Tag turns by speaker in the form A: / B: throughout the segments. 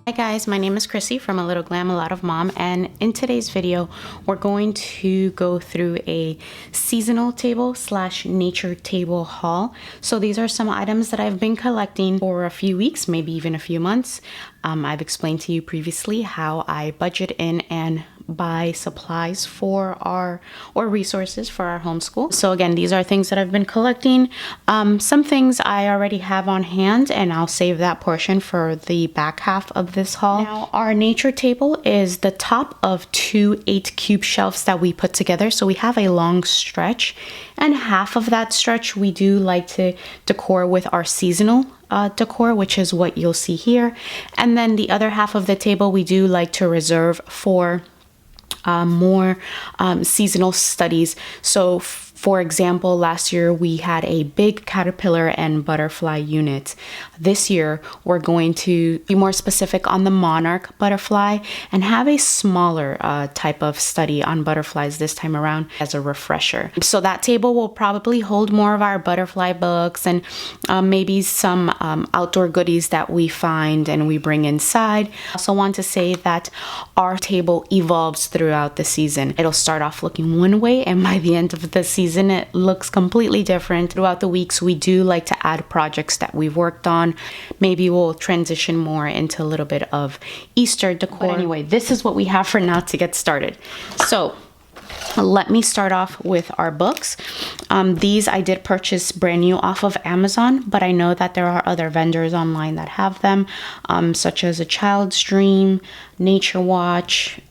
A: Hi guys, my name is Chrissy from A Little Glam, A Lot of Mom, and in today's video, we're going to go through a seasonal table slash nature table haul. So these are some items that I've been collecting for a few weeks, maybe even a few months. I've explained to you previously how I budget in and buy supplies for or resources for our homeschool. So again, these are things that I've been collecting. Some things I already have on hand, and I'll save that portion for the back half of this haul. Now, our nature table is the top of two 8-cube shelves that we put together. So we have a long stretch, and half of that stretch we do like to decor with our seasonal decor, which is what you'll see here. And then the other half of the table we do like to reserve for more seasonal studies. So for example, last year we had a big caterpillar and butterfly unit. This year we're going to be more specific on the monarch butterfly and have a smaller type of study on butterflies this time around as a refresher. So that table will probably hold more of our butterfly books and maybe some outdoor goodies that we find and we bring inside. I also want to say that our table evolves throughout the season. It'll start off looking one way, and by the end of the season it looks completely different. Throughout the weeks we do like to add projects that we've worked on. Maybe we'll transition more into a little bit of Easter decor. But anyway, this is what we have for now to get started. So let me start off with our books. These I did purchase brand new off of Amazon, but I know that there are other vendors online that have them, such as A Child's Dream, Nature Watch,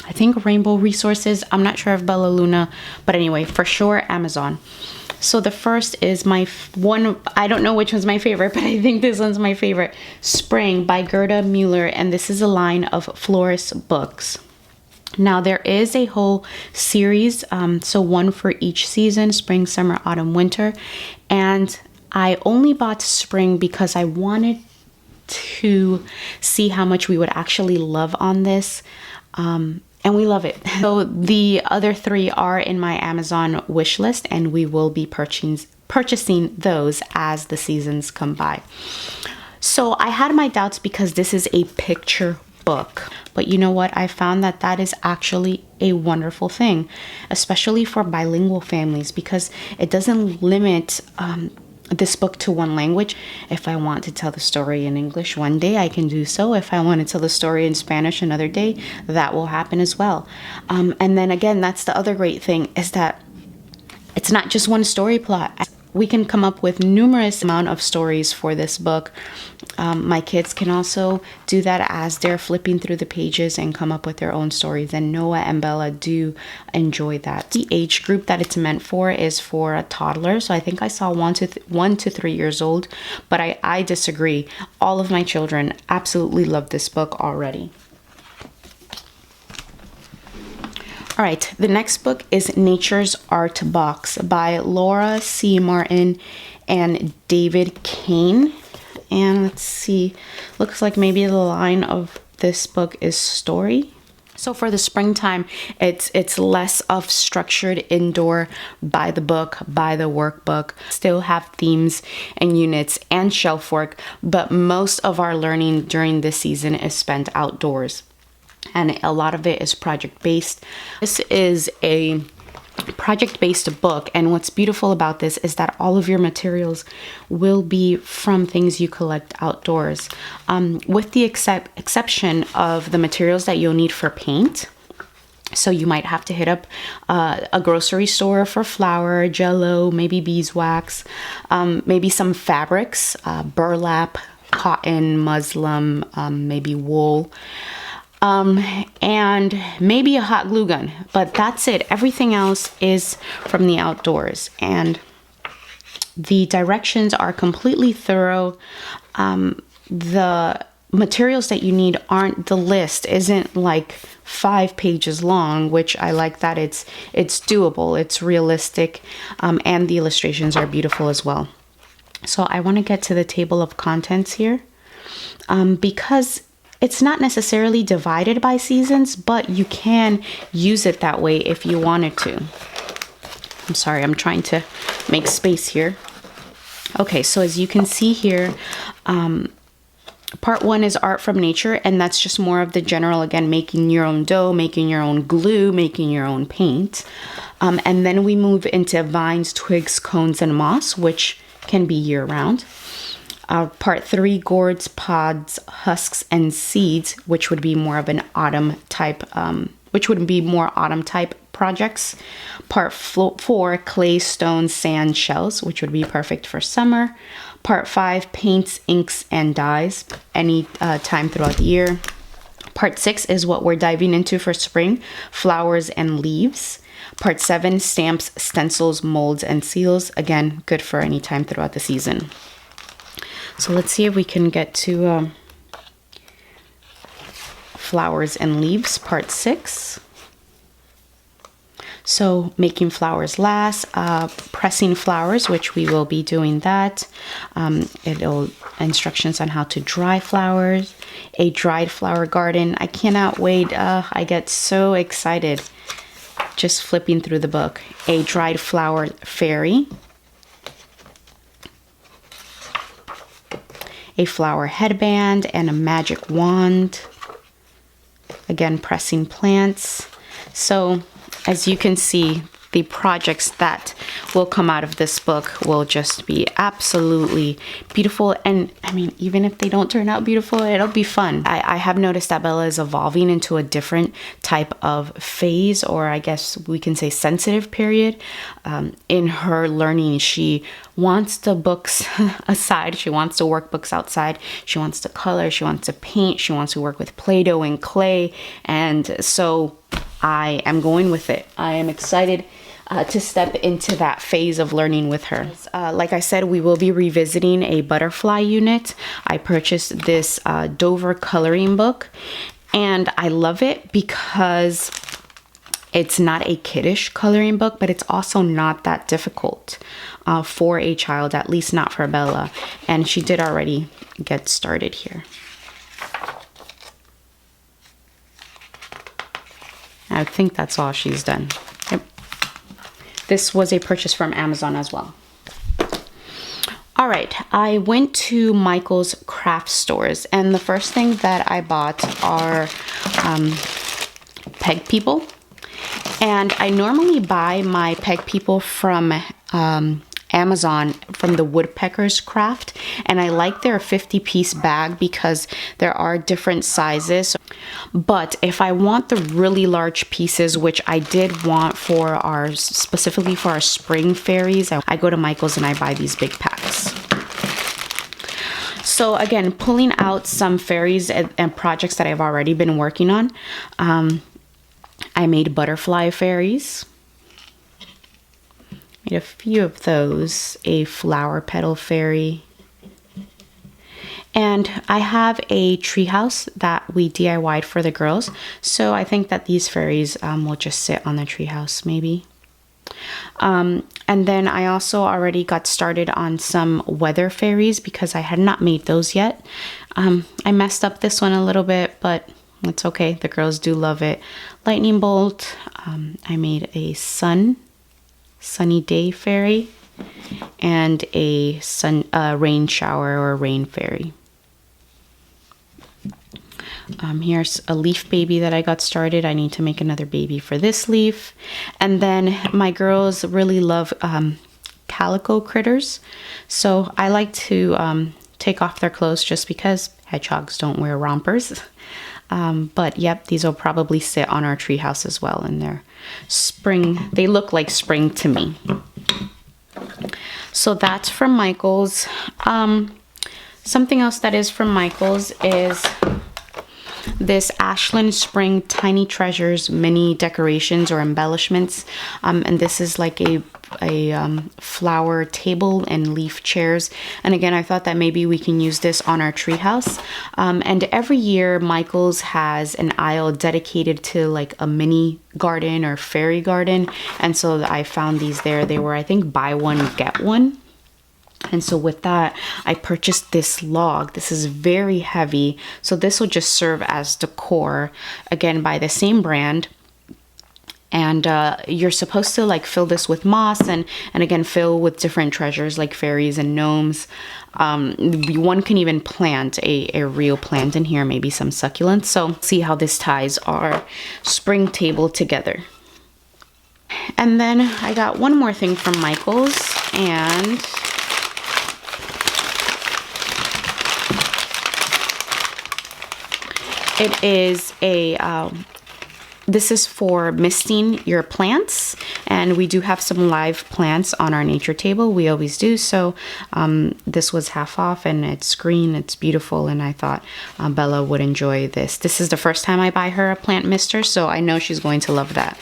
A: I think Rainbow Resources. I'm not sure of Bella Luna, but anyway, for sure Amazon. So the first is my one, I don't know which one's my favorite, but I think this one's my favorite. Spring by Gerda Mueller, and this is a line of florist books. Now there is a whole series, so one for each season: spring, summer, autumn, winter. And I only bought spring because I wanted to see how much we would actually love on this. And we love it. So the other three are in my Amazon wish list, and we will be purchasing those as the seasons come by. So I had my doubts because this is a picture book, but you know what? I found that that is actually a wonderful thing, especially for bilingual families, because it doesn't limit this book to one language. If I want to tell the story in English one day, I can do so. If I want to tell the story in Spanish another day, that will happen as well. And then again, that's the other great thing, is that it's not just one story plot. We can come up with numerous amount of stories for this book. My kids can also do that as they're flipping through the pages and come up with their own stories, and Noah and Bella do enjoy that. The age group that it's meant for is for a toddler, so I think I saw 1 to 3 years old, but I disagree. All of my children absolutely love this book already. All right, the next book is Nature's Art Box by Laura C. Martin and David Kane. And let's see, looks like maybe the line of this book is story. So for the springtime, it's less of structured indoor by the book, by the workbook. Still have themes and units and shelf work, but most of our learning during this season is spent outdoors. And a lot of it is project-based. This is a project-based book, and what's beautiful about this is that all of your materials will be from things you collect outdoors, with the exception of the materials that you'll need for paint. So you might have to hit up a grocery store for flour, Jell-O, maybe beeswax, maybe some fabrics, burlap, cotton, muslin, maybe wool. And maybe a hot glue gun, but that's it. Everything else is from the outdoors, and the directions are completely thorough. The materials that you need aren't, the list isn't like 5 pages long, which I like that it's doable, it's realistic, and the illustrations are beautiful as well. So I want to get to the table of contents here, because it's not necessarily divided by seasons, but you can use it that way if you wanted to. I'm sorry, I'm trying to make space here. Okay, so as you can see here, Part one is art from nature, and that's just more of the general, again, making your own dough, making your own glue, making your own paint. And then we move into vines, twigs, cones, and moss, which can be year-round. Part three, gourds, pods, husks, and seeds, which would be more of an autumn type, autumn type projects. Part four, clay, stones, sand, shells, which would be perfect for summer. Part five, paints, inks, and dyes, any time throughout the year. Part six is what we're diving into for spring, flowers and leaves. Part seven, stamps, stencils, molds, and seals. Again, good for any time throughout the season. So let's see if we can get to flowers and leaves, part six. So making flowers last, pressing flowers, which we will be doing that. It'll instructions on how to dry flowers, a dried flower garden. I cannot wait. I get so excited just flipping through the book. A dried flower fairy, a flower headband, and a magic wand. Again, pressing plants. So as you can see, the projects that will come out of this book will just be absolutely beautiful. And I mean, even if they don't turn out beautiful, it'll be fun. I have noticed that Bella is evolving into a different type of phase, or I guess we can say sensitive period. In her learning, she wants the books aside. She wants to work books outside. She wants to color. She wants to paint. She wants to work with Play-Doh and clay. And so I am going with it. I am excited to step into that phase of learning with her. Like I said, we will be revisiting a butterfly unit. I purchased this Dover coloring book, and I love it because it's not a kiddish coloring book, but it's also not that difficult for a child, at least not for Bella. And she did already get started here. I think that's all she's done. Yep. This was a purchase from Amazon as well. All right, I went to Michael's craft stores, and the first thing that I bought are peg people. And I normally buy my peg people from Amazon, from the Woodpecker's Craft, and I like their 50-piece bag because there are different sizes. But if I want the really large pieces, which I did want for specifically for our spring fairies, I go to Michael's and I buy these big packs. So again, pulling out some fairies and projects that I've already been working on. I made butterfly fairies. Made a few of those. A flower petal fairy. And I have a treehouse that we DIY'd for the girls. So I think that these fairies will just sit on the treehouse maybe. And then I also already got started on some weather fairies because I had not made those yet. I messed up this one a little bit, but it's okay. The girls do love it. Lightning bolt. I made a sunny day fairy and a rain shower or rain fairy. Here's a leaf baby that I got started. I need to make another baby for this leaf. And then my girls really love calico critters. So I like to take off their clothes just because hedgehogs don't wear rompers. But yep, these will probably sit on our treehouse as well in their spring. They look like spring to me. So that's from Michael's. Something else that is from Michael's is this Ashland Spring Tiny Treasures mini decorations or embellishments. And this is like a flower table and leaf chairs. And again, I thought that maybe we can use this on our treehouse. And every year Michael's has an aisle dedicated to like a mini garden or fairy garden. And so I found these there. They were, I think, buy one, get one. And so with that, I purchased this log. This is very heavy. So this will just serve as decor, again, by the same brand. And you're supposed to like fill this with moss and again fill with different treasures like fairies and gnomes. One can even plant a real plant in here, maybe some succulents. So see how this ties our spring table together. And then I got one more thing from Michael's, and it is a this is for misting your plants, and we do have some live plants on our nature table. We always do. So this was half off, and it's green, it's beautiful, and I thought Bella would enjoy this. This is the first time I buy her a plant mister, so I know she's going to love that.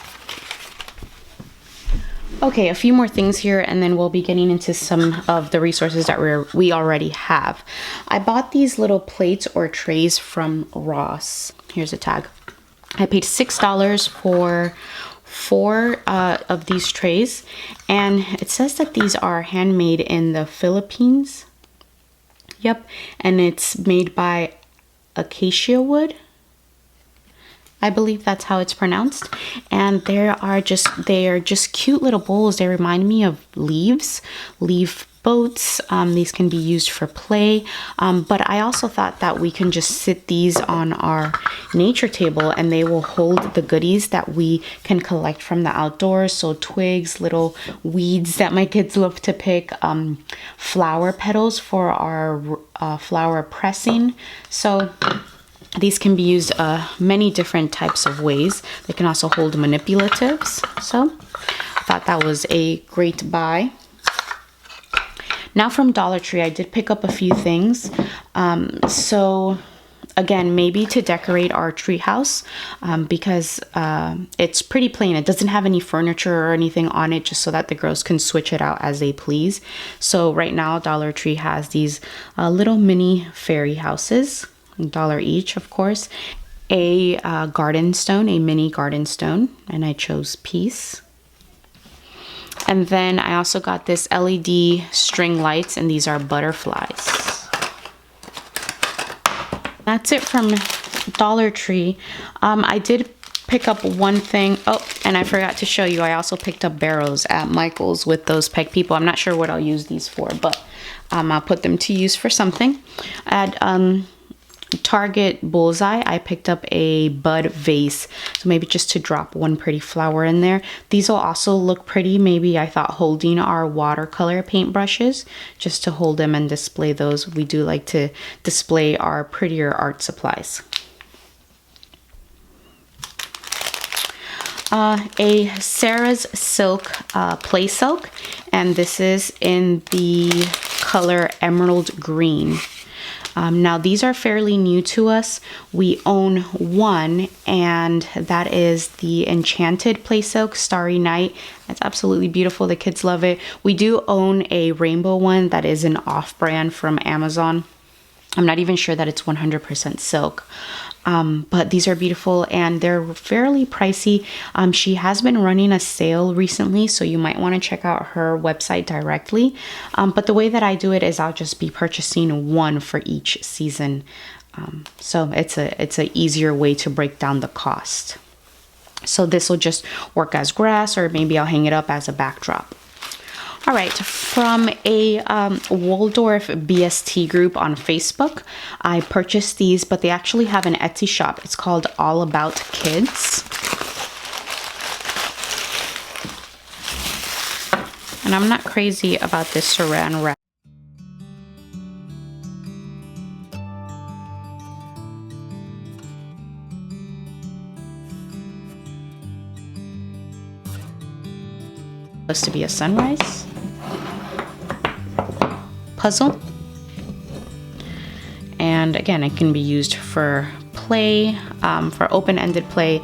A: Okay, a few more things here, and then we'll be getting into some of the resources that we already have. I bought these little plates or trays from Ross. Here's a tag. I paid $6 for 4 of these trays, and it says that these are handmade in the Philippines. Yep, and it's made by acacia wood. I believe that's how it's pronounced. And they are just cute little bowls. They remind me of leaf boats. These can be used for play. But I also thought that we can just sit these on our nature table and they will hold the goodies that we can collect from the outdoors. So twigs, little weeds that my kids love to pick, flower petals for our flower pressing. So these can be used many different types of ways. They can also hold manipulatives. So I thought that was a great buy. Now from Dollar Tree, I did pick up a few things. So again, maybe to decorate our tree house, because it's pretty plain. It doesn't have any furniture or anything on it, just so that the girls can switch it out as they please. So right now, Dollar Tree has these little mini fairy houses, $1 each, of course. A garden stone, a mini garden stone, and I chose peace. And then I also got this LED string lights, and these are butterflies. That's it from Dollar Tree. I did pick up one thing. Oh, and I forgot to show you, I also picked up barrows at Michael's with those peg people. I'm not sure what I'll use these for, but I'll put them to use for something. At Target Bullseye, I picked up a bud vase, so maybe just to drop one pretty flower in there. These will also look pretty, maybe I thought holding our watercolor paint brushes, just to hold them and display those. We do like to display our prettier art supplies. A Sarah's Silk Play Silk, and this is in the color Emerald Green. Now these are fairly new to us. We own one, and that is the Enchanted Play Silk Starry Night. It's absolutely beautiful. The kids love it. We do own a rainbow one that is an off-brand from Amazon. I'm not even sure that it's 100% silk. But these are beautiful and they're fairly pricey. She has been running a sale recently, so you might want to check out her website directly. But the way that I do it is I'll just be purchasing one for each season. So it's a easier way to break down the cost. So this will just work as grass, or maybe I'll hang it up as a backdrop. All right, from a Waldorf BST group on Facebook, I purchased these, but they actually have an Etsy shop. It's called All About Kids. And I'm not crazy about this saran wrap. Supposed to be a sunrise puzzle, and again, it can be used for play, for open-ended play.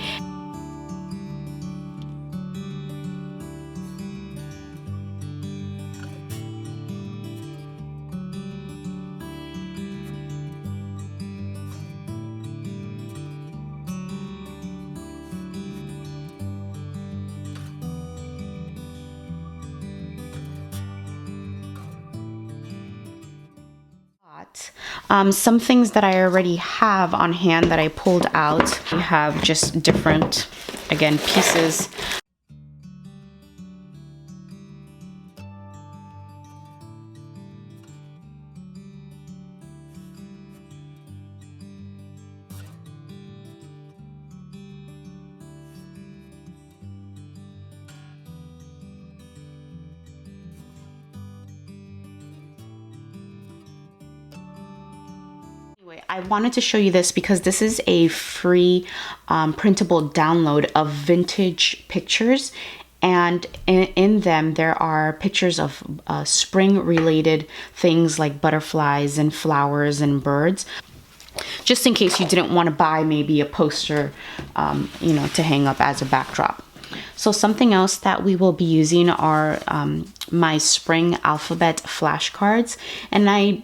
A: that. Some things that I already have on hand that I pulled out. We have just different, again, pieces. I wanted to show you this because this is a free printable download of vintage pictures, and in them there are pictures of spring related things like butterflies and flowers and birds, just in case you didn't want to buy maybe a poster you know, to hang up as a backdrop. So something else that we will be using are my spring alphabet flashcards. And I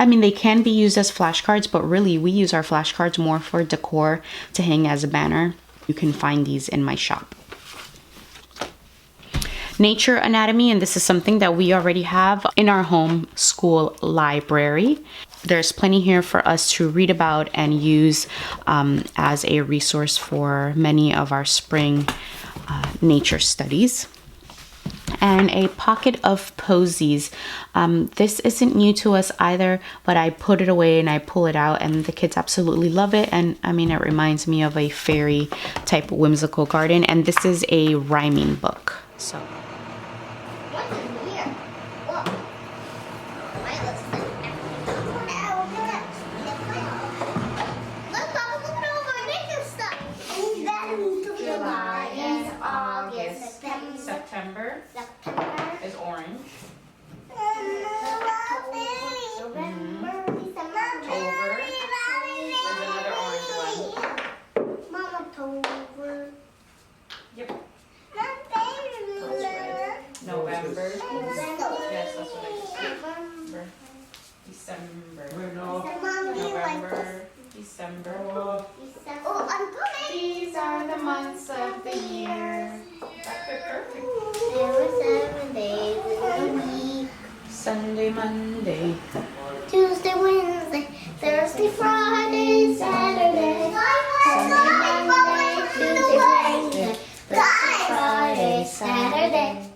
A: mean, they can be used as flashcards, but really we use our flashcards more for decor to hang as a banner. You can find these in my shop. Nature anatomy, and this is something that we already have in our homeschool library. There's plenty here for us to read about and use as a resource for many of our spring nature studies. And a pocket of posies. This isn't new to us either, but I put it away and I pull it out and the kids absolutely love it. And I mean, it reminds me of a fairy type whimsical garden. And this is a rhyming book. So.
B: What's in here? Whoa. Mine looks like look, Papa, look at all of our makeup stuff. And then July and August.
A: September is orange.
B: November, December.
A: October is another orange one.
B: Mama, October.
A: Yep.
B: November.
A: Yes, that's what I said. November. December. November. December.
B: Oh, I'm coming.
A: These are the months of the year. Perfect.
B: There were 7 days in a week.
A: Sunday, Monday.
B: Tuesday, Wednesday, Thursday, Friday, Saturday. Sunday, Monday, Tuesday, Wednesday, Thursday, Friday, Saturday.